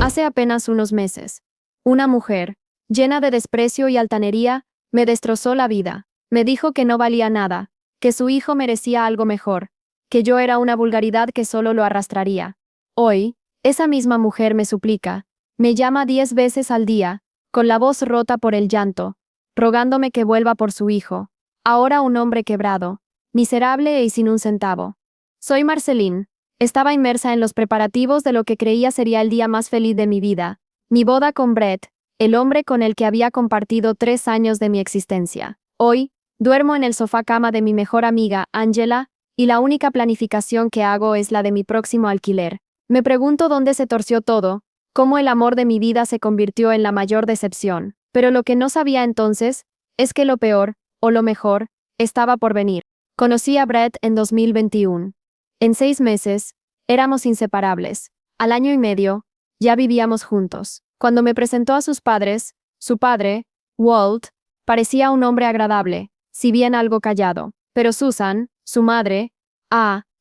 Hace apenas unos meses, una mujer, llena de desprecio y altanería, me destrozó la vida. Me dijo que no valía nada, que su hijo merecía algo mejor, que yo era una vulgaridad que solo lo arrastraría. Hoy, esa misma mujer me suplica, me llama 10 veces al día, con la voz rota por el llanto, rogándome que vuelva por su hijo, ahora un hombre quebrado, miserable y sin un centavo. Soy Marceline. Estaba inmersa en los preparativos de lo que creía sería el día más feliz de mi vida, mi boda con Brett, el hombre con el que había compartido 3 años de mi existencia. Hoy, duermo en el sofá cama de mi mejor amiga, Angela, y la única planificación que hago es la de mi próximo alquiler. Me pregunto dónde se torció todo, cómo el amor de mi vida se convirtió en la mayor decepción. Pero lo que no sabía entonces, es que lo peor, o lo mejor, estaba por venir. Conocí a Brett en 2021. En 6 meses, éramos inseparables. Al año y medio, ya vivíamos juntos. Cuando me presentó a sus padres, su padre, Walt, parecía un hombre agradable, si bien algo callado. Pero Susan, su madre,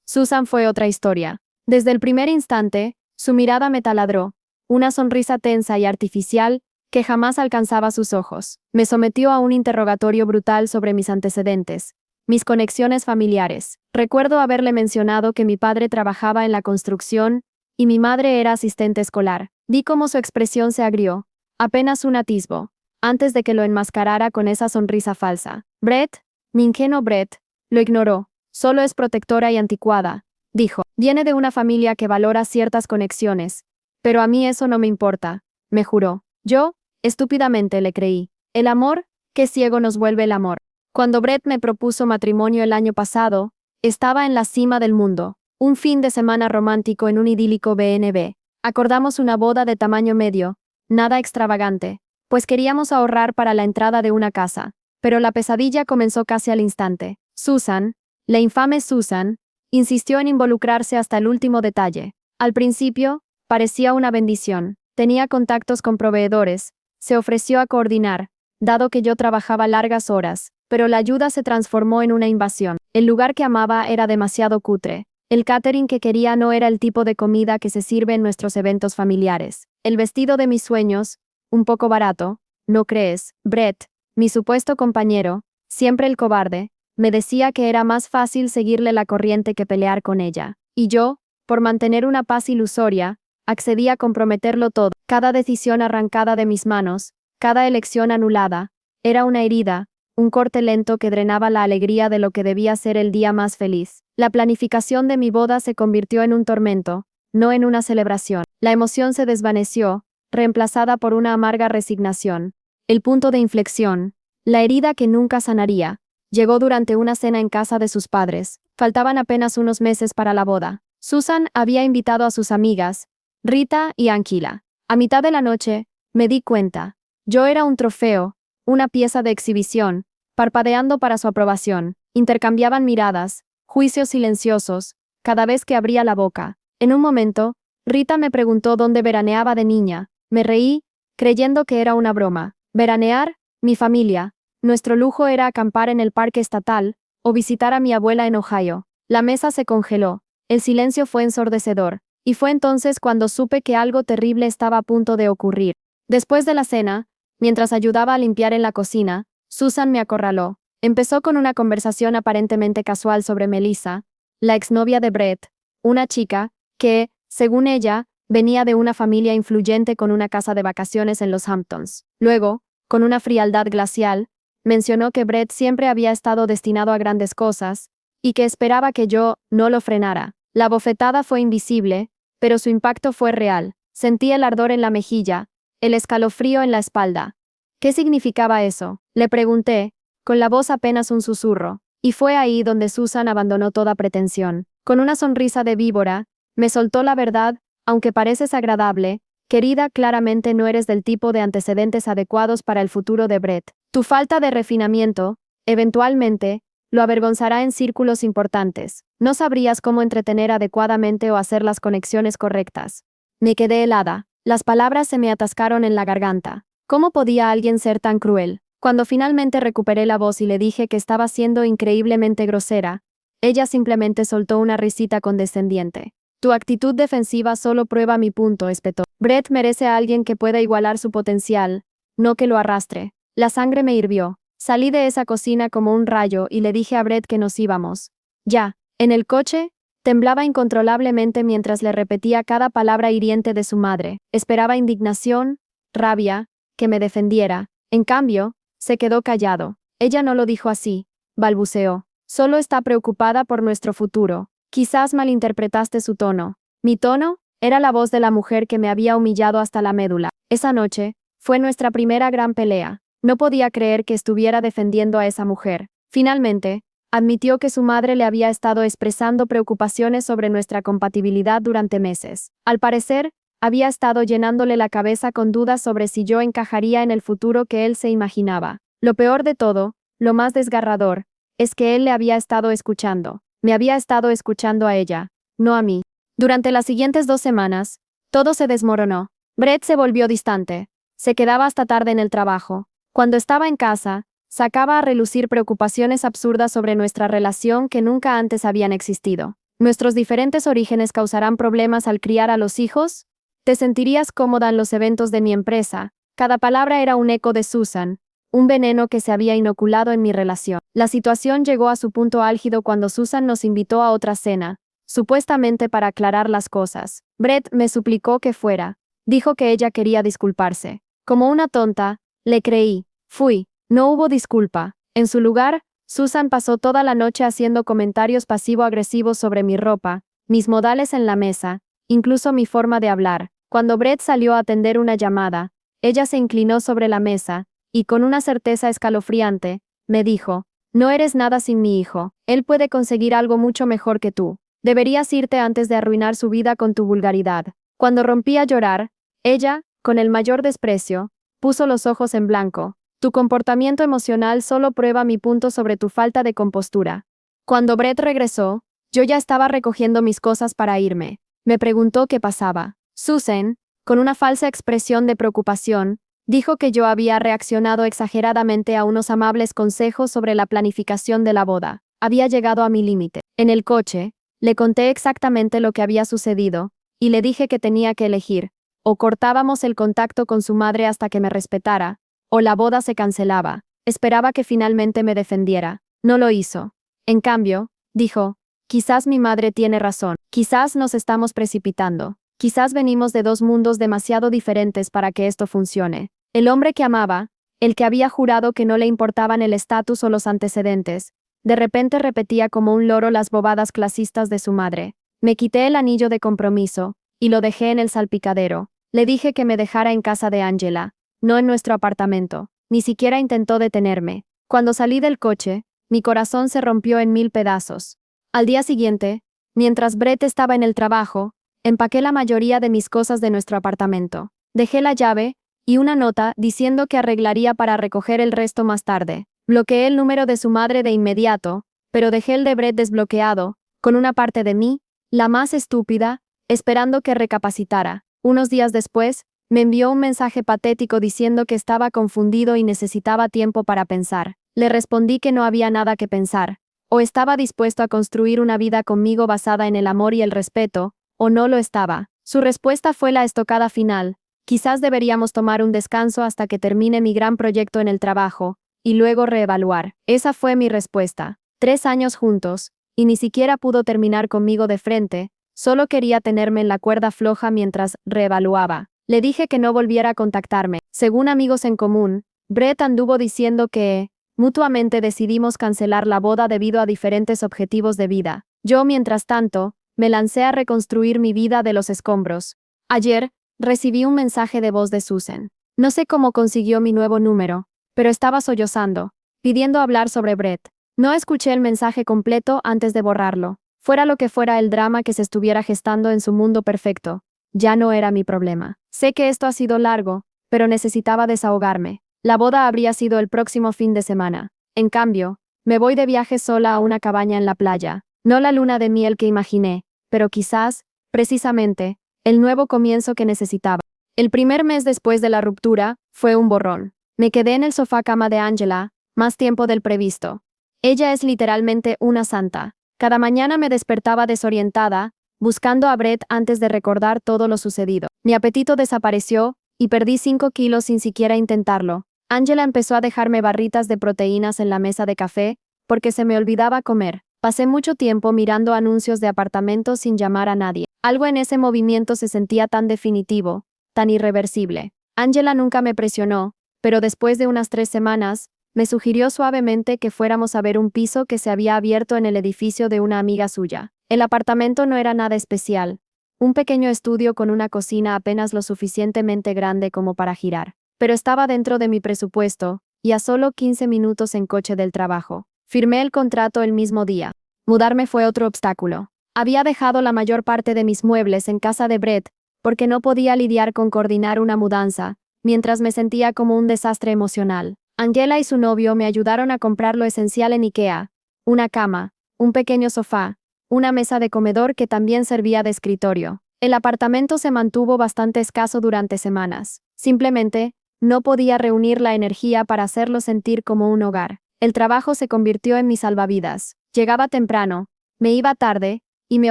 Susan fue otra historia. Desde el primer instante, su mirada me taladró, una sonrisa tensa y artificial que jamás alcanzaba sus ojos. Me sometió a un interrogatorio brutal sobre mis antecedentes, mis conexiones familiares. Recuerdo haberle mencionado que mi padre trabajaba en la construcción y mi madre era asistente escolar. Vi cómo su expresión se agrió, apenas un atisbo, antes de que lo enmascarara con esa sonrisa falsa. Brett, mi ingenuo Brett, lo ignoró. Solo es protectora y anticuada, dijo. Viene de una familia que valora ciertas conexiones, pero a mí eso no me importa, me juró. Yo, estúpidamente le creí. El amor, qué ciego nos vuelve el amor. Cuando Brett me propuso matrimonio el año pasado, estaba en la cima del mundo. Un fin de semana romántico en un idílico B&B. Acordamos una boda de tamaño medio, nada extravagante, pues queríamos ahorrar para la entrada de una casa. Pero la pesadilla comenzó casi al instante. Susan, la infame Susan, insistió en involucrarse hasta el último detalle. Al principio, parecía una bendición. Tenía contactos con proveedores, se ofreció a coordinar, dado que yo trabajaba largas horas, pero la ayuda se transformó en una invasión. El lugar que amaba era demasiado cutre. El catering que quería no era el tipo de comida que se sirve en nuestros eventos familiares. El vestido de mis sueños, un poco barato, ¿no crees? Brett, mi supuesto compañero, siempre el cobarde, me decía que era más fácil seguirle la corriente que pelear con ella. Y yo, por mantener una paz ilusoria, accedí a comprometerlo todo. Cada decisión arrancada de mis manos, cada elección anulada, era una herida, un corte lento que drenaba la alegría de lo que debía ser el día más feliz. La planificación de mi boda se convirtió en un tormento, no en una celebración. La emoción se desvaneció, reemplazada por una amarga resignación. El punto de inflexión, la herida que nunca sanaría, llegó durante una cena en casa de sus padres. Faltaban apenas unos meses para la boda. Susan había invitado a sus amigas, Rita y Angela. A mitad de la noche, me di cuenta. Yo era un trofeo, una pieza de exhibición, parpadeando para su aprobación. Intercambiaban miradas, juicios silenciosos, cada vez que abría la boca. En un momento, Rita me preguntó dónde veraneaba de niña. Me reí, creyendo que era una broma. Veranear, mi familia. Nuestro lujo era acampar en el parque estatal, o visitar a mi abuela en Ohio. La mesa se congeló. El silencio fue ensordecedor. Y fue entonces cuando supe que algo terrible estaba a punto de ocurrir. Después de la cena, mientras ayudaba a limpiar en la cocina, Susan me acorraló. Empezó con una conversación aparentemente casual sobre Melissa, la exnovia de Brett, una chica que, según ella, venía de una familia influyente con una casa de vacaciones en los Hamptons. Luego, con una frialdad glacial, mencionó que Brett siempre había estado destinado a grandes cosas, y que esperaba que yo no lo frenara. La bofetada fue invisible, pero su impacto fue real. Sentí el ardor en la mejilla, el escalofrío en la espalda. ¿Qué significaba eso? Le pregunté, con la voz apenas un susurro, y fue ahí donde Susan abandonó toda pretensión. Con una sonrisa de víbora, me soltó la verdad, aunque pareces agradable, querida, claramente no eres del tipo de antecedentes adecuados para el futuro de Brett. Tu falta de refinamiento, eventualmente, lo avergonzará en círculos importantes. No sabrías cómo entretener adecuadamente o hacer las conexiones correctas. Me quedé helada. Las palabras se me atascaron en la garganta. ¿Cómo podía alguien ser tan cruel? Cuando finalmente recuperé la voz y le dije que estaba siendo increíblemente grosera, ella simplemente soltó una risita condescendiente. Tu actitud defensiva solo prueba mi punto, espetó. Brett merece a alguien que pueda igualar su potencial, no que lo arrastre. La sangre me hirvió. Salí de esa cocina como un rayo y le dije a Brett que nos íbamos. Ya, en el coche, temblaba incontrolablemente mientras le repetía cada palabra hiriente de su madre. Esperaba indignación, rabia, que me defendiera. En cambio, se quedó callado. Ella no lo dijo así, balbuceó. Solo está preocupada por nuestro futuro. Quizás malinterpretaste su tono. ¿Mi tono? Era la voz de la mujer que me había humillado hasta la médula. Esa noche, fue nuestra primera gran pelea. No podía creer que estuviera defendiendo a esa mujer. Finalmente, admitió que su madre le había estado expresando preocupaciones sobre nuestra compatibilidad durante meses. Al parecer, había estado llenándole la cabeza con dudas sobre si yo encajaría en el futuro que él se imaginaba. Lo peor de todo, lo más desgarrador, es que él le había estado escuchando. Me había estado escuchando a ella, no a mí. Durante las siguientes 2 semanas, todo se desmoronó. Brett se volvió distante. Se quedaba hasta tarde en el trabajo. Cuando estaba en casa, sacaba a relucir preocupaciones absurdas sobre nuestra relación que nunca antes habían existido. ¿Nuestros diferentes orígenes causarán problemas al criar a los hijos? ¿Te sentirías cómoda en los eventos de mi empresa? Cada palabra era un eco de Susan, un veneno que se había inoculado en mi relación. La situación llegó a su punto álgido cuando Susan nos invitó a otra cena, supuestamente para aclarar las cosas. Brett me suplicó que fuera. Dijo que ella quería disculparse. Como una tonta, le creí. Fui. No hubo disculpa. En su lugar, Susan pasó toda la noche haciendo comentarios pasivo-agresivos sobre mi ropa, mis modales en la mesa, incluso mi forma de hablar. Cuando Brett salió a atender una llamada, ella se inclinó sobre la mesa, y con una certeza escalofriante, me dijo, no eres nada sin mi hijo, él puede conseguir algo mucho mejor que tú. Deberías irte antes de arruinar su vida con tu vulgaridad. Cuando rompí a llorar, ella, con el mayor desprecio, puso los ojos en blanco. Tu comportamiento emocional solo prueba mi punto sobre tu falta de compostura. Cuando Brett regresó, yo ya estaba recogiendo mis cosas para irme. Me preguntó qué pasaba. Susan, con una falsa expresión de preocupación, dijo que yo había reaccionado exageradamente a unos amables consejos sobre la planificación de la boda. Había llegado a mi límite. En el coche, le conté exactamente lo que había sucedido, y le dije que tenía que elegir. O cortábamos el contacto con su madre hasta que me respetara, o la boda se cancelaba. Esperaba que finalmente me defendiera. No lo hizo. En cambio, dijo, quizás mi madre tiene razón. Quizás nos estamos precipitando. Quizás venimos de 2 mundos demasiado diferentes para que esto funcione. El hombre que amaba, el que había jurado que no le importaban el estatus o los antecedentes, de repente repetía como un loro las bobadas clasistas de su madre. Me quité el anillo de compromiso, y lo dejé en el salpicadero. Le dije que me dejara en casa de Angela, no en nuestro apartamento. Ni siquiera intentó detenerme. Cuando salí del coche, mi corazón se rompió en 1000 pedazos. Al día siguiente, mientras Brett estaba en el trabajo, empaqué la mayoría de mis cosas de nuestro apartamento. Dejé la llave y una nota diciendo que arreglaría para recoger el resto más tarde. Bloqueé el número de su madre de inmediato, pero dejé el de Brett desbloqueado, con una parte de mí, la más estúpida, esperando que recapacitara. Unos días después, me envió un mensaje patético diciendo que estaba confundido y necesitaba tiempo para pensar. Le respondí que no había nada que pensar. O estaba dispuesto a construir una vida conmigo basada en el amor y el respeto, o no lo estaba. Su respuesta fue la estocada final. Quizás deberíamos tomar un descanso hasta que termine mi gran proyecto en el trabajo, y luego reevaluar. Esa fue mi respuesta. 3 años juntos, y ni siquiera pudo terminar conmigo de frente, solo quería tenerme en la cuerda floja mientras reevaluaba. Le dije que no volviera a contactarme. Según amigos en común, Brett anduvo diciendo que, mutuamente decidimos cancelar la boda debido a diferentes objetivos de vida. Yo, mientras tanto, me lancé a reconstruir mi vida de los escombros. Ayer, recibí un mensaje de voz de Susan. No sé cómo consiguió mi nuevo número, pero estaba sollozando, pidiendo hablar sobre Brett. No escuché el mensaje completo antes de borrarlo. Fuera lo que fuera el drama que se estuviera gestando en su mundo perfecto, ya no era mi problema. Sé que esto ha sido largo, pero necesitaba desahogarme. La boda habría sido el próximo fin de semana. En cambio, me voy de viaje sola a una cabaña en la playa. No la luna de miel que imaginé, pero quizás, precisamente, el nuevo comienzo que necesitaba. El primer mes después de la ruptura, fue un borrón. Me quedé en el sofá cama de Angela, más tiempo del previsto. Ella es literalmente una santa. Cada mañana me despertaba desorientada, buscando a Brett antes de recordar todo lo sucedido. Mi apetito desapareció y perdí 5 kilos sin siquiera intentarlo. Angela empezó a dejarme barritas de proteínas en la mesa de café porque se me olvidaba comer. Pasé mucho tiempo mirando anuncios de apartamentos sin llamar a nadie. Algo en ese movimiento se sentía tan definitivo, tan irreversible. Angela nunca me presionó, pero después de unas 3 semanas, me sugirió suavemente que fuéramos a ver un piso que se había abierto en el edificio de una amiga suya. El apartamento no era nada especial, un pequeño estudio con una cocina apenas lo suficientemente grande como para girar, pero estaba dentro de mi presupuesto, y a solo 15 minutos en coche del trabajo. Firmé el contrato el mismo día. Mudarme fue otro obstáculo. Había dejado la mayor parte de mis muebles en casa de Brett, porque no podía lidiar con coordinar una mudanza, mientras me sentía como un desastre emocional. Angela y su novio me ayudaron a comprar lo esencial en IKEA: una cama, un pequeño sofá, una mesa de comedor que también servía de escritorio. El apartamento se mantuvo bastante escaso durante semanas. Simplemente, no podía reunir la energía para hacerlo sentir como un hogar. El trabajo se convirtió en mi salvavidas. Llegaba temprano, me iba tarde, y me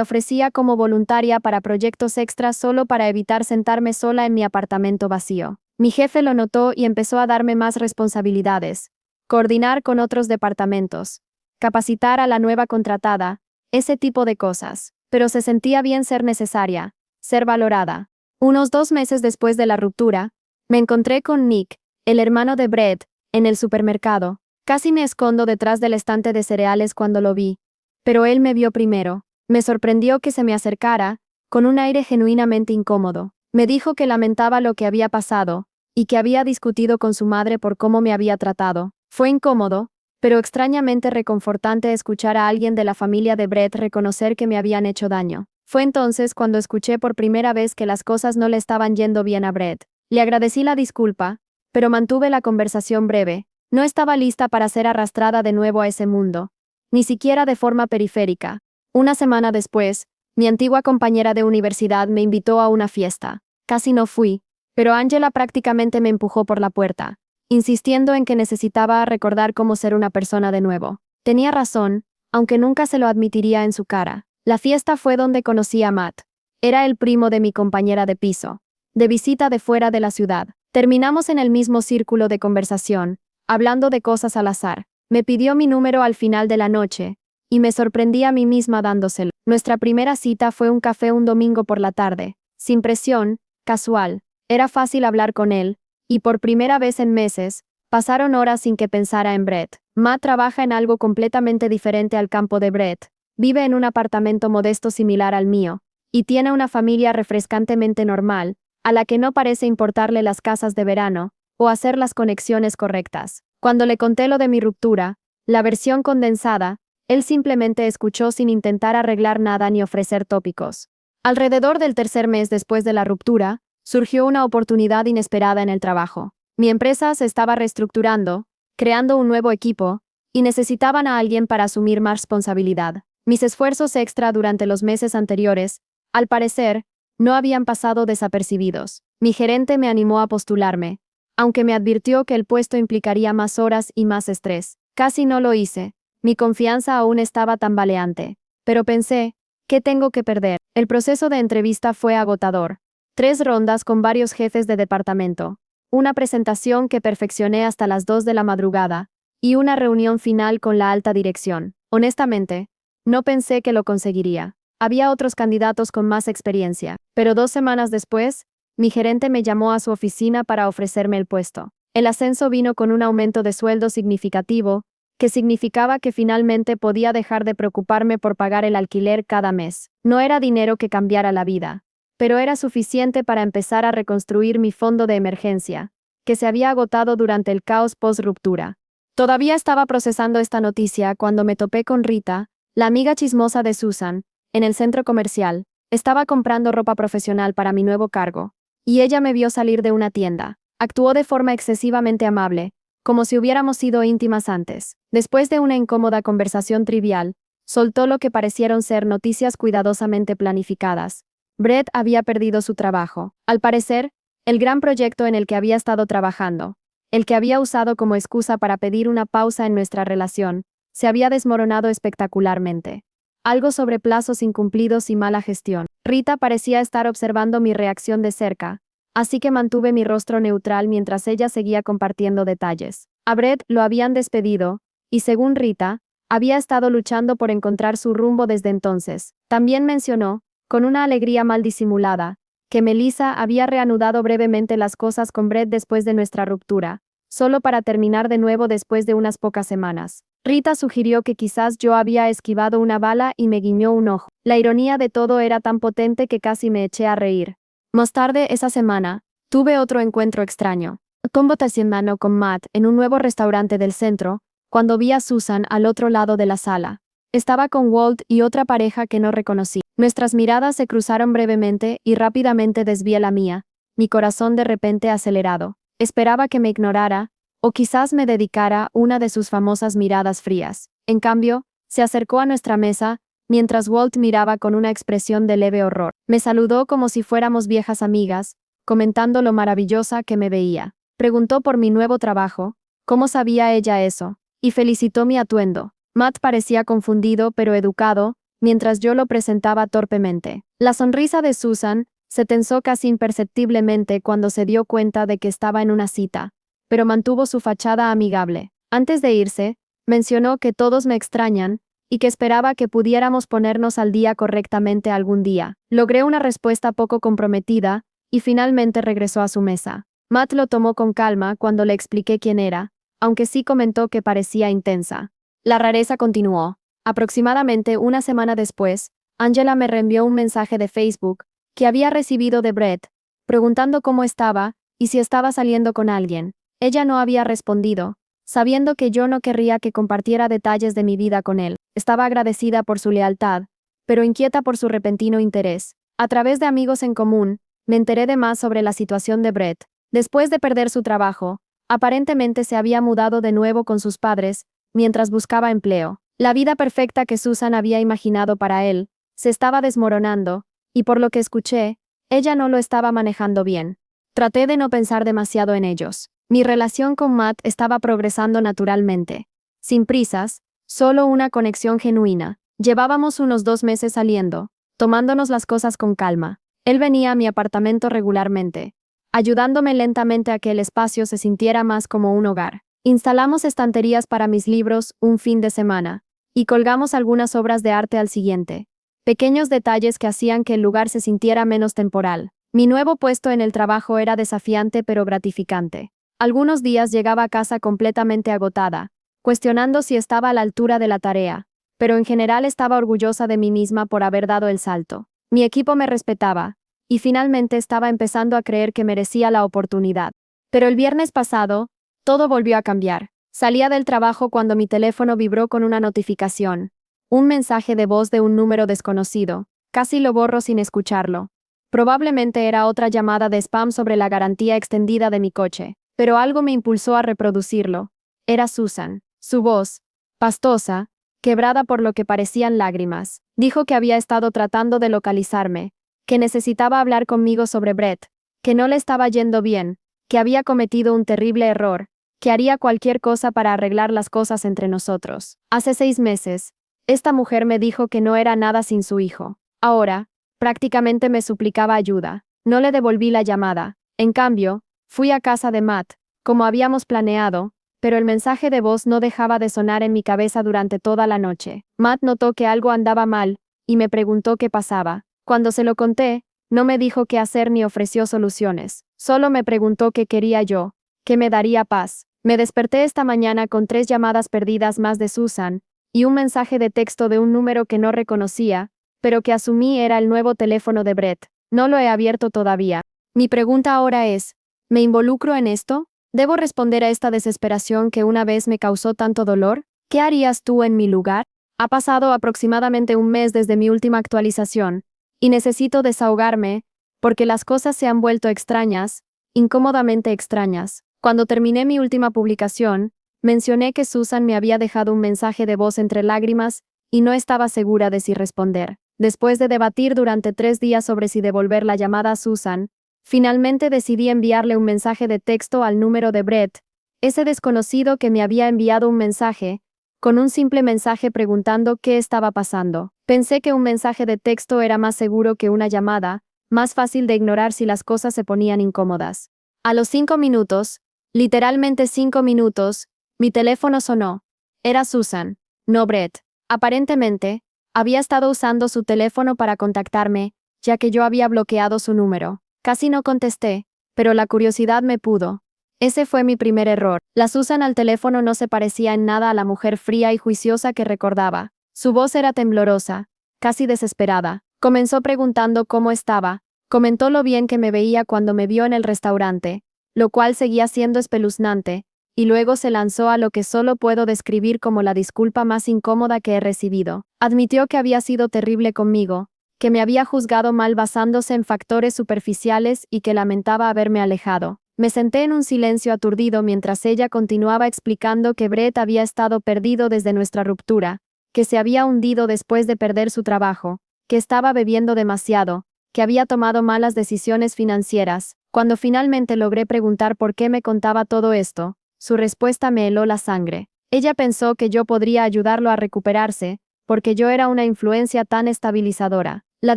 ofrecía como voluntaria para proyectos extras solo para evitar sentarme sola en mi apartamento vacío. Mi jefe lo notó y empezó a darme más responsabilidades: coordinar con otros departamentos, capacitar a la nueva contratada, ese tipo de cosas. Pero se sentía bien ser necesaria, ser valorada. Unos 2 meses después de la ruptura, me encontré con Nick, el hermano de Brett, en el supermercado. Casi me escondo detrás del estante de cereales cuando lo vi, pero él me vio primero. Me sorprendió que se me acercara, con un aire genuinamente incómodo. Me dijo que lamentaba lo que había pasado, y que había discutido con su madre por cómo me había tratado. Fue incómodo, pero extrañamente reconfortante escuchar a alguien de la familia de Brett reconocer que me habían hecho daño. Fue entonces cuando escuché por primera vez que las cosas no le estaban yendo bien a Brett. Le agradecí la disculpa, pero mantuve la conversación breve. No estaba lista para ser arrastrada de nuevo a ese mundo, ni siquiera de forma periférica. Una semana después, mi antigua compañera de universidad me invitó a una fiesta. Casi no fui, pero Angela prácticamente me empujó por la puerta, insistiendo en que necesitaba recordar cómo ser una persona de nuevo. Tenía razón, aunque nunca se lo admitiría en su cara. La fiesta fue donde conocí a Matt. Era el primo de mi compañera de piso, de visita de fuera de la ciudad. Terminamos en el mismo círculo de conversación, hablando de cosas al azar. Me pidió mi número al final de la noche, y me sorprendí a mí misma dándoselo. Nuestra primera cita fue un café un domingo por la tarde, sin presión, casual. Era fácil hablar con él, y por primera vez en meses, pasaron horas sin que pensara en Brett. Matt trabaja en algo completamente diferente al campo de Brett. Vive en un apartamento modesto similar al mío, y tiene una familia refrescantemente normal, a la que no parece importarle las casas de verano, o hacer las conexiones correctas. Cuando le conté lo de mi ruptura, la versión condensada, él simplemente escuchó sin intentar arreglar nada ni ofrecer tópicos. Alrededor del 3er mes después de la ruptura, surgió una oportunidad inesperada en el trabajo. Mi empresa se estaba reestructurando, creando un nuevo equipo, y necesitaban a alguien para asumir más responsabilidad. Mis esfuerzos extra durante los meses anteriores, al parecer, no habían pasado desapercibidos. Mi gerente me animó a postularme, aunque me advirtió que el puesto implicaría más horas y más estrés. Casi no lo hice. Mi confianza aún estaba tambaleante. Pero pensé, ¿qué tengo que perder? El proceso de entrevista fue agotador. 3 rondas con varios jefes de departamento, una presentación que perfeccioné hasta las 2 de la madrugada, y una reunión final con la alta dirección. Honestamente, no pensé que lo conseguiría. Había otros candidatos con más experiencia, pero 2 semanas después, mi gerente me llamó a su oficina para ofrecerme el puesto. El ascenso vino con un aumento de sueldo significativo, que significaba que finalmente podía dejar de preocuparme por pagar el alquiler cada mes. No era dinero que cambiara la vida, pero era suficiente para empezar a reconstruir mi fondo de emergencia, que se había agotado durante el caos post-ruptura. Todavía estaba procesando esta noticia cuando me topé con Rita, la amiga chismosa de Susan, en el centro comercial. Estaba comprando ropa profesional para mi nuevo cargo, y ella me vio salir de una tienda. Actuó de forma excesivamente amable, como si hubiéramos sido íntimas antes. Después de una incómoda conversación trivial, soltó lo que parecieron ser noticias cuidadosamente planificadas. Brett había perdido su trabajo. Al parecer, el gran proyecto en el que había estado trabajando, el que había usado como excusa para pedir una pausa en nuestra relación, se había desmoronado espectacularmente. Algo sobre plazos incumplidos y mala gestión. Rita parecía estar observando mi reacción de cerca, así que mantuve mi rostro neutral mientras ella seguía compartiendo detalles. A Brett lo habían despedido, y según Rita, había estado luchando por encontrar su rumbo desde entonces. También mencionó, con una alegría mal disimulada, que Melissa había reanudado brevemente las cosas con Brett después de nuestra ruptura, solo para terminar de nuevo después de unas pocas semanas. Rita sugirió que quizás yo había esquivado una bala y me guiñó un ojo. La ironía de todo era tan potente que casi me eché a reír. Más tarde esa semana, tuve otro encuentro extraño. Conversación con Matt en un nuevo restaurante del centro, cuando vi a Susan al otro lado de la sala. Estaba con Walt y otra pareja que no reconocí. Nuestras miradas se cruzaron brevemente y rápidamente desvié la mía, mi corazón de repente acelerado. Esperaba que me ignorara, o quizás me dedicara una de sus famosas miradas frías. En cambio, se acercó a nuestra mesa, mientras Walt miraba con una expresión de leve horror. Me saludó como si fuéramos viejas amigas, comentando lo maravillosa que me veía. Preguntó por mi nuevo trabajo, cómo sabía ella eso, y felicitó mi atuendo. Matt parecía confundido pero educado, mientras yo lo presentaba torpemente. La sonrisa de Susan se tensó casi imperceptiblemente cuando se dio cuenta de que estaba en una cita, pero mantuvo su fachada amigable. Antes de irse, mencionó que todos me extrañan, y que esperaba que pudiéramos ponernos al día correctamente algún día. Logré una respuesta poco comprometida, y finalmente regresó a su mesa. Matt lo tomó con calma cuando le expliqué quién era, aunque sí comentó que parecía intensa. La rareza continuó. Aproximadamente una semana después, Angela me reenvió un mensaje de Facebook que había recibido de Brett, preguntando cómo estaba y si estaba saliendo con alguien. Ella no había respondido, sabiendo que yo no querría que compartiera detalles de mi vida con él. Estaba agradecida por su lealtad, pero inquieta por su repentino interés. A través de amigos en común, me enteré de más sobre la situación de Brett. Después de perder su trabajo, aparentemente se había mudado de nuevo con sus padres, mientras buscaba empleo. La vida perfecta que Susan había imaginado para él se estaba desmoronando, y por lo que escuché, ella no lo estaba manejando bien. Traté de no pensar demasiado en ellos. Mi relación con Matt estaba progresando naturalmente. Sin prisas, solo una conexión genuina. Llevábamos unos 2 meses saliendo, tomándonos las cosas con calma. Él venía a mi apartamento regularmente, ayudándome lentamente a que el espacio se sintiera más como un hogar. Instalamos estanterías para mis libros un fin de semana, y colgamos algunas obras de arte al siguiente. Pequeños detalles que hacían que el lugar se sintiera menos temporal. Mi nuevo puesto en el trabajo era desafiante pero gratificante. Algunos días llegaba a casa completamente agotada, cuestionando si estaba a la altura de la tarea, pero en general estaba orgullosa de mí misma por haber dado el salto. Mi equipo me respetaba, y finalmente estaba empezando a creer que merecía la oportunidad. Pero el viernes pasado, todo volvió a cambiar. Salía del trabajo cuando mi teléfono vibró con una notificación. Un mensaje de voz de un número desconocido. Casi lo borro sin escucharlo. Probablemente era otra llamada de spam sobre la garantía extendida de mi coche, pero algo me impulsó a reproducirlo. Era Susan. Su voz, pastosa, quebrada por lo que parecían lágrimas, dijo que había estado tratando de localizarme, que necesitaba hablar conmigo sobre Brett, que no le estaba yendo bien, que había cometido un terrible error, que haría cualquier cosa para arreglar las cosas entre nosotros. Hace 6 meses, esta mujer me dijo que no era nada sin su hijo. Ahora, prácticamente me suplicaba ayuda. No le devolví la llamada. En cambio, fui a casa de Matt, como habíamos planeado, pero el mensaje de voz no dejaba de sonar en mi cabeza durante toda la noche. Matt notó que algo andaba mal, y me preguntó qué pasaba. Cuando se lo conté, no me dijo qué hacer ni ofreció soluciones. Solo me preguntó qué quería yo, qué me daría paz. Me desperté esta mañana con 3 llamadas perdidas más de Susan, y un mensaje de texto de un número que no reconocía, pero que asumí era el nuevo teléfono de Brett. No lo he abierto todavía. Mi pregunta ahora es, ¿me involucro en esto? ¿Debo responder a esta desesperación que una vez me causó tanto dolor? ¿Qué harías tú en mi lugar? Ha pasado aproximadamente un mes desde mi última actualización, y necesito desahogarme, porque las cosas se han vuelto extrañas, incómodamente extrañas. Cuando terminé mi última publicación, mencioné que Susan me había dejado un mensaje de voz entre lágrimas, y no estaba segura de si responder. Después de debatir durante 3 días sobre si devolver la llamada a Susan, finalmente decidí enviarle un mensaje de texto al número de Brett, ese desconocido que me había enviado un mensaje, con un simple mensaje preguntando qué estaba pasando. Pensé que un mensaje de texto era más seguro que una llamada, más fácil de ignorar si las cosas se ponían incómodas. A los 5 minutos, literalmente 5 minutos, mi teléfono sonó. Era Susan, no Brett. Aparentemente, había estado usando su teléfono para contactarme, ya que yo había bloqueado su número. Casi no contesté, pero la curiosidad me pudo. Ese fue mi primer error. La Susan al teléfono no se parecía en nada a la mujer fría y juiciosa que recordaba. Su voz era temblorosa, casi desesperada. Comenzó preguntando cómo estaba, comentó lo bien que me veía cuando me vio en el restaurante, lo cual seguía siendo espeluznante, y luego se lanzó a lo que solo puedo describir como la disculpa más incómoda que he recibido. Admitió que había sido terrible conmigo, que me había juzgado mal basándose en factores superficiales y que lamentaba haberme alejado. Me senté en un silencio aturdido mientras ella continuaba explicando que Brett había estado perdido desde nuestra ruptura, que se había hundido después de perder su trabajo, que estaba bebiendo demasiado, que había tomado malas decisiones financieras. Cuando finalmente logré preguntar por qué me contaba todo esto, su respuesta me heló la sangre. Ella pensó que yo podría ayudarlo a recuperarse, porque yo era una influencia tan estabilizadora. La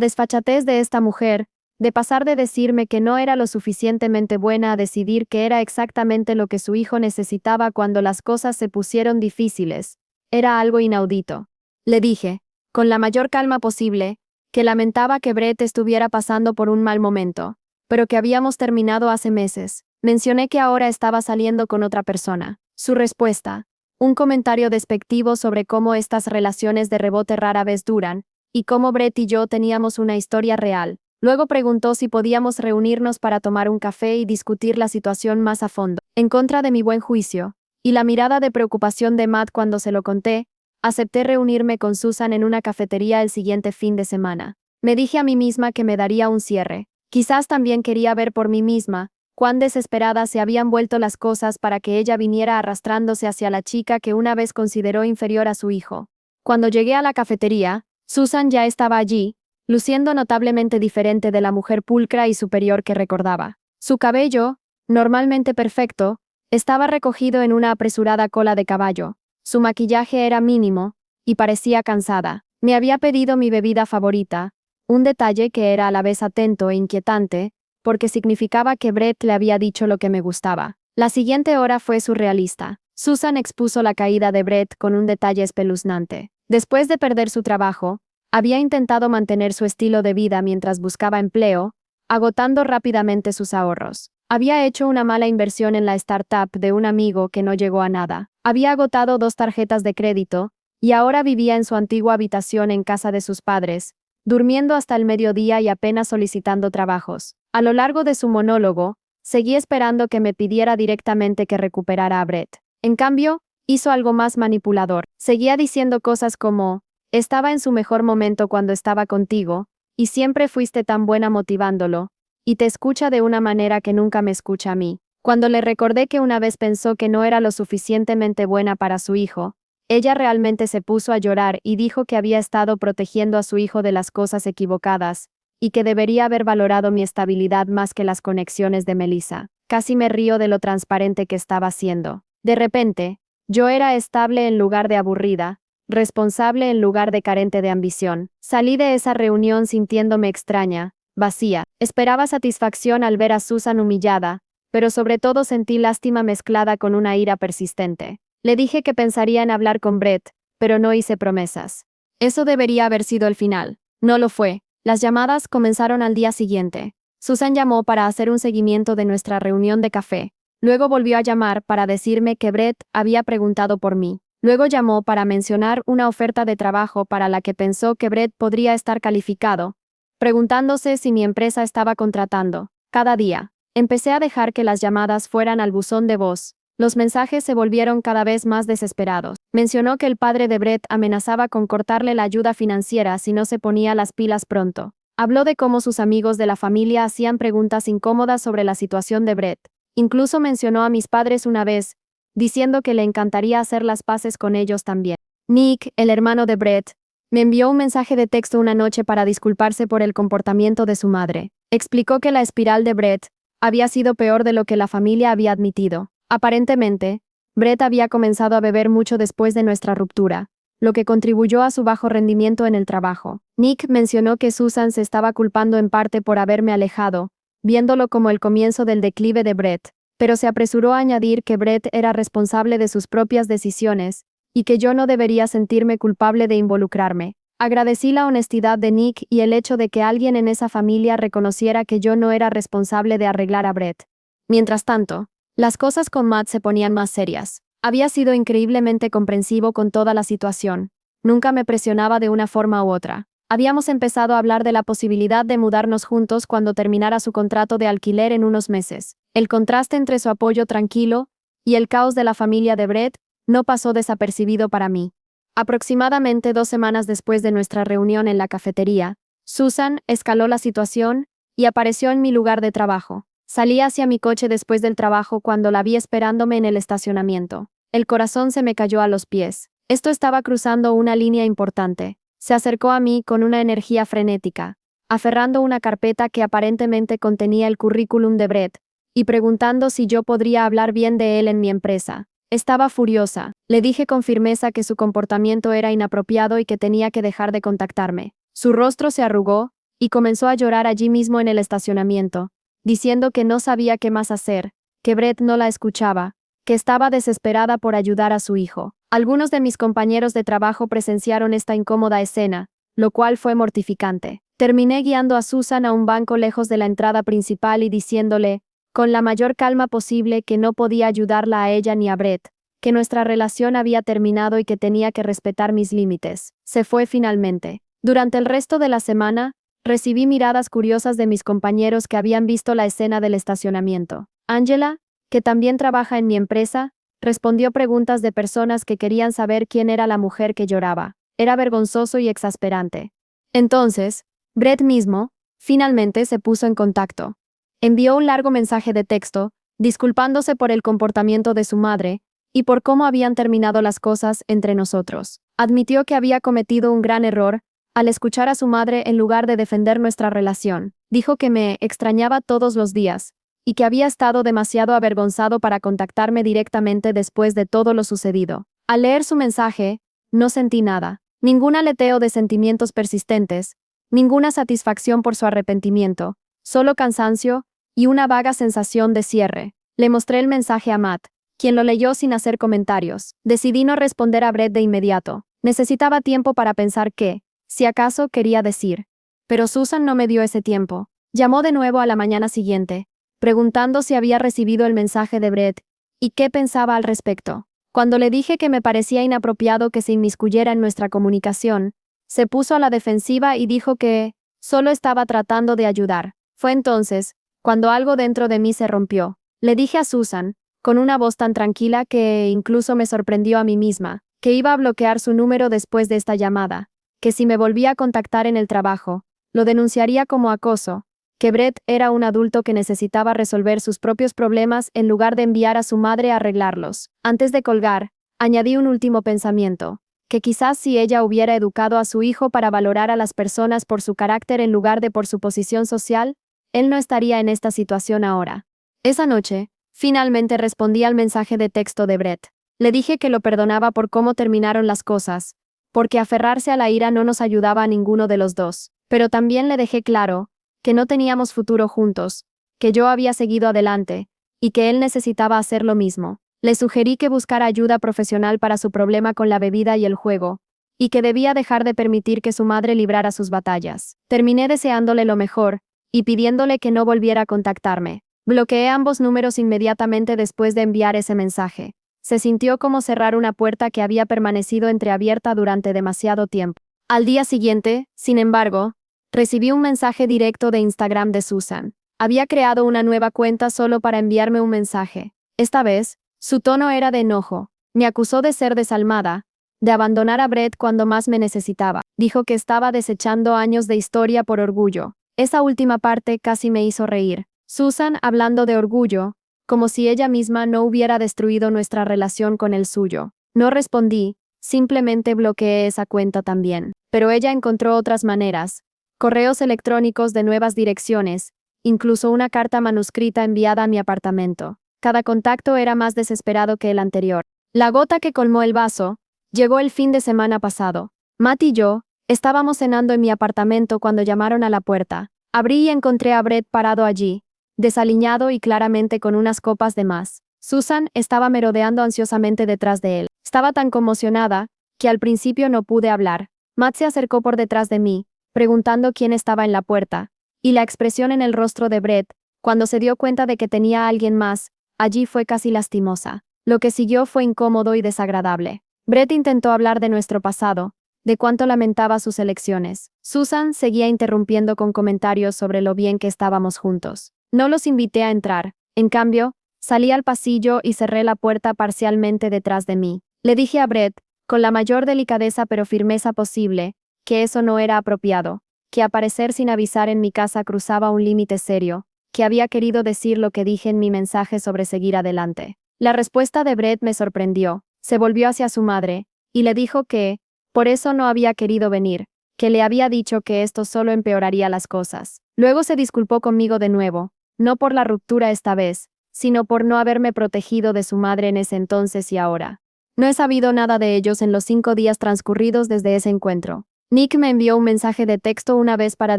desfachatez de esta mujer, de pasar de decirme que no era lo suficientemente buena a decidir que era exactamente lo que su hijo necesitaba cuando las cosas se pusieron difíciles, era algo inaudito. Le dije, con la mayor calma posible, que lamentaba que Brett estuviera pasando por un mal momento, pero que habíamos terminado hace meses. Mencioné que ahora estaba saliendo con otra persona. Su respuesta, un comentario despectivo sobre cómo estas relaciones de rebote rara vez duran, y cómo Brett y yo teníamos una historia real. Luego preguntó si podíamos reunirnos para tomar un café y discutir la situación más a fondo. En contra de mi buen juicio, y la mirada de preocupación de Matt cuando se lo conté, acepté reunirme con Susan en una cafetería el siguiente fin de semana. Me dije a mí misma que me daría un cierre. Quizás también quería ver por mí misma cuán desesperadas se habían vuelto las cosas para que ella viniera arrastrándose hacia la chica que una vez consideró inferior a su hijo. Cuando llegué a la cafetería, Susan ya estaba allí, luciendo notablemente diferente de la mujer pulcra y superior que recordaba. Su cabello, normalmente perfecto, estaba recogido en una apresurada cola de caballo. Su maquillaje era mínimo, y parecía cansada. Me había pedido mi bebida favorita, un detalle que era a la vez atento e inquietante, porque significaba que Brett le había dicho lo que me gustaba. La siguiente hora fue surrealista. Susan expuso la caída de Brett con un detalle espeluznante. Después de perder su trabajo, había intentado mantener su estilo de vida mientras buscaba empleo, agotando rápidamente sus ahorros. Había hecho una mala inversión en la startup de un amigo que no llegó a nada. Había agotado 2 tarjetas de crédito, y ahora vivía en su antigua habitación en casa de sus padres, durmiendo hasta el mediodía y apenas solicitando trabajos. A lo largo de su monólogo, seguí esperando que me pidiera directamente que recuperara a Brett. En cambio, hizo algo más manipulador. Seguía diciendo cosas como, estaba en su mejor momento cuando estaba contigo, y siempre fuiste tan buena motivándolo, y te escucha de una manera que nunca me escucha a mí. Cuando le recordé que una vez pensó que no era lo suficientemente buena para su hijo, ella realmente se puso a llorar y dijo que había estado protegiendo a su hijo de las cosas equivocadas, y que debería haber valorado mi estabilidad más que las conexiones de Melissa. Casi me río de lo transparente que estaba siendo. De repente, yo era estable en lugar de aburrida, responsable en lugar de carente de ambición. Salí de esa reunión sintiéndome extraña, vacía. Esperaba satisfacción al ver a Susan humillada, pero sobre todo sentí lástima mezclada con una ira persistente. Le dije que pensaría en hablar con Brett, pero no hice promesas. Eso debería haber sido el final. No lo fue. Las llamadas comenzaron al día siguiente. Susan llamó para hacer un seguimiento de nuestra reunión de café. Luego volvió a llamar para decirme que Brett había preguntado por mí. Luego llamó para mencionar una oferta de trabajo para la que pensó que Brett podría estar calificado, preguntándose si mi empresa estaba contratando. Cada día, empecé a dejar que las llamadas fueran al buzón de voz. Los mensajes se volvieron cada vez más desesperados. Mencionó que el padre de Brett amenazaba con cortarle la ayuda financiera si no se ponía las pilas pronto. Habló de cómo sus amigos de la familia hacían preguntas incómodas sobre la situación de Brett. Incluso mencionó a mis padres una vez, diciendo que le encantaría hacer las paces con ellos también. Nick, el hermano de Brett, me envió un mensaje de texto una noche para disculparse por el comportamiento de su madre. Explicó que la espiral de Brett había sido peor de lo que la familia había admitido. Aparentemente, Brett había comenzado a beber mucho después de nuestra ruptura, lo que contribuyó a su bajo rendimiento en el trabajo. Nick mencionó que Susan se estaba culpando en parte por haberme alejado, viéndolo como el comienzo del declive de Brett, pero se apresuró a añadir que Brett era responsable de sus propias decisiones y que yo no debería sentirme culpable de involucrarme. Agradecí la honestidad de Nick y el hecho de que alguien en esa familia reconociera que yo no era responsable de arreglar a Brett. Mientras tanto, las cosas con Matt se ponían más serias. Había sido increíblemente comprensivo con toda la situación. Nunca me presionaba de una forma u otra. Habíamos empezado a hablar de la posibilidad de mudarnos juntos cuando terminara su contrato de alquiler en unos meses. El contraste entre su apoyo tranquilo y el caos de la familia de Brett no pasó desapercibido para mí. Aproximadamente 2 semanas después de nuestra reunión en la cafetería, Susan escaló la situación y apareció en mi lugar de trabajo. Salí hacia mi coche después del trabajo cuando la vi esperándome en el estacionamiento. El corazón se me cayó a los pies. Esto estaba cruzando una línea importante. Se acercó a mí con una energía frenética, aferrando una carpeta que aparentemente contenía el currículum de Brett, y preguntando si yo podría hablar bien de él en mi empresa. Estaba furiosa. Le dije con firmeza que su comportamiento era inapropiado y que tenía que dejar de contactarme. Su rostro se arrugó, y comenzó a llorar allí mismo en el estacionamiento, diciendo que no sabía qué más hacer, que Brett no la escuchaba, que estaba desesperada por ayudar a su hijo. Algunos de mis compañeros de trabajo presenciaron esta incómoda escena, lo cual fue mortificante. Terminé guiando a Susan a un banco lejos de la entrada principal y diciéndole, con la mayor calma posible, que no podía ayudarla a ella ni a Brett, que nuestra relación había terminado y que tenía que respetar mis límites. Se fue finalmente. Durante el resto de la semana, recibí miradas curiosas de mis compañeros que habían visto la escena del estacionamiento. Angela, que también trabaja en mi empresa, respondió preguntas de personas que querían saber quién era la mujer que lloraba. Era vergonzoso y exasperante. Entonces, Brett mismo, finalmente se puso en contacto. Envió un largo mensaje de texto, disculpándose por el comportamiento de su madre y por cómo habían terminado las cosas entre nosotros. Admitió que había cometido un gran error al escuchar a su madre en lugar de defender nuestra relación. Dijo que me extrañaba todos los días y que había estado demasiado avergonzado para contactarme directamente después de todo lo sucedido. Al leer su mensaje, no sentí nada, ningún aleteo de sentimientos persistentes, ninguna satisfacción por su arrepentimiento, solo cansancio y una vaga sensación de cierre. Le mostré el mensaje a Matt, quien lo leyó sin hacer comentarios. Decidí no responder a Brett de inmediato. Necesitaba tiempo para pensar qué, si acaso, quería decir. Pero Susan no me dio ese tiempo. Llamó de nuevo a la mañana siguiente, preguntando si había recibido el mensaje de Brett y qué pensaba al respecto. Cuando le dije que me parecía inapropiado que se inmiscuyera en nuestra comunicación, se puso a la defensiva y dijo que solo estaba tratando de ayudar. Fue entonces cuando algo dentro de mí se rompió. Le dije a Susan, con una voz tan tranquila que incluso me sorprendió a mí misma, que iba a bloquear su número después de esta llamada, que si me volvía a contactar en el trabajo, lo denunciaría como acoso, que Brett era un adulto que necesitaba resolver sus propios problemas en lugar de enviar a su madre a arreglarlos. Antes de colgar, añadí un último pensamiento, que quizás si ella hubiera educado a su hijo para valorar a las personas por su carácter en lugar de por su posición social, él no estaría en esta situación ahora. Esa noche, finalmente respondí al mensaje de texto de Brett. Le dije que lo perdonaba por cómo terminaron las cosas, porque aferrarse a la ira no nos ayudaba a ninguno de los dos. Pero también le dejé claro que no teníamos futuro juntos, que yo había seguido adelante, y que él necesitaba hacer lo mismo. Le sugerí que buscara ayuda profesional para su problema con la bebida y el juego, y que debía dejar de permitir que su madre librara sus batallas. Terminé deseándole lo mejor, y pidiéndole que no volviera a contactarme. Bloqueé ambos números inmediatamente después de enviar ese mensaje. Se sintió como cerrar una puerta que había permanecido entreabierta durante demasiado tiempo. Al día siguiente, sin embargo, recibí un mensaje directo de Instagram de Susan. Había creado una nueva cuenta solo para enviarme un mensaje. Esta vez, su tono era de enojo. Me acusó de ser desalmada, de abandonar a Brett cuando más me necesitaba. Dijo que estaba desechando años de historia por orgullo. Esa última parte casi me hizo reír. Susan hablando de orgullo, como si ella misma no hubiera destruido nuestra relación con el suyo. No respondí, simplemente bloqueé esa cuenta también. Pero ella encontró otras maneras. Correos electrónicos de nuevas direcciones, incluso una carta manuscrita enviada a mi apartamento. Cada contacto era más desesperado que el anterior. La gota que colmó el vaso llegó el fin de semana pasado. Matt y yo estábamos cenando en mi apartamento cuando llamaron a la puerta. Abrí y encontré a Brett parado allí, desaliñado y claramente con unas copas de más. Susan estaba merodeando ansiosamente detrás de él. Estaba tan conmocionada que al principio no pude hablar. Matt se acercó por detrás de mí, preguntando quién estaba en la puerta, y la expresión en el rostro de Brett, cuando se dio cuenta de que tenía a alguien más, allí fue casi lastimosa. Lo que siguió fue incómodo y desagradable. Brett intentó hablar de nuestro pasado, de cuánto lamentaba sus elecciones. Susan seguía interrumpiendo con comentarios sobre lo bien que estábamos juntos. No los invité a entrar. En cambio, salí al pasillo y cerré la puerta parcialmente detrás de mí. Le dije a Brett, con la mayor delicadeza pero firmeza posible, que eso no era apropiado, que aparecer sin avisar en mi casa cruzaba un límite serio, que había querido decir lo que dije en mi mensaje sobre seguir adelante. La respuesta de Brett me sorprendió. Se volvió hacia su madre, y le dijo que, por eso no había querido venir, que le había dicho que esto solo empeoraría las cosas. Luego se disculpó conmigo de nuevo, no por la ruptura esta vez, sino por no haberme protegido de su madre en ese entonces y ahora. No he sabido nada de ellos en los 5 días transcurridos desde ese encuentro. Nick me envió un mensaje de texto una vez para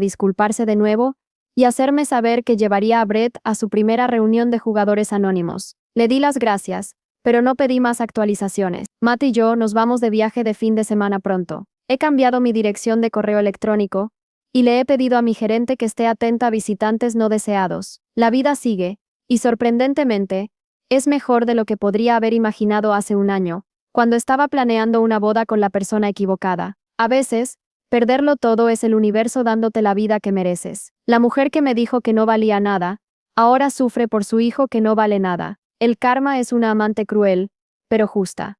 disculparse de nuevo y hacerme saber que llevaría a Brett a su primera reunión de jugadores anónimos. Le di las gracias, pero no pedí más actualizaciones. Matt y yo nos vamos de viaje de fin de semana pronto. He cambiado mi dirección de correo electrónico y le he pedido a mi gerente que esté atenta a visitantes no deseados. La vida sigue, y sorprendentemente, es mejor de lo que podría haber imaginado hace un año, cuando estaba planeando una boda con la persona equivocada. A veces, perderlo todo es el universo dándote la vida que mereces. La mujer que me dijo que no valía nada, ahora sufre por su hijo que no vale nada. El karma es una amante cruel, pero justa.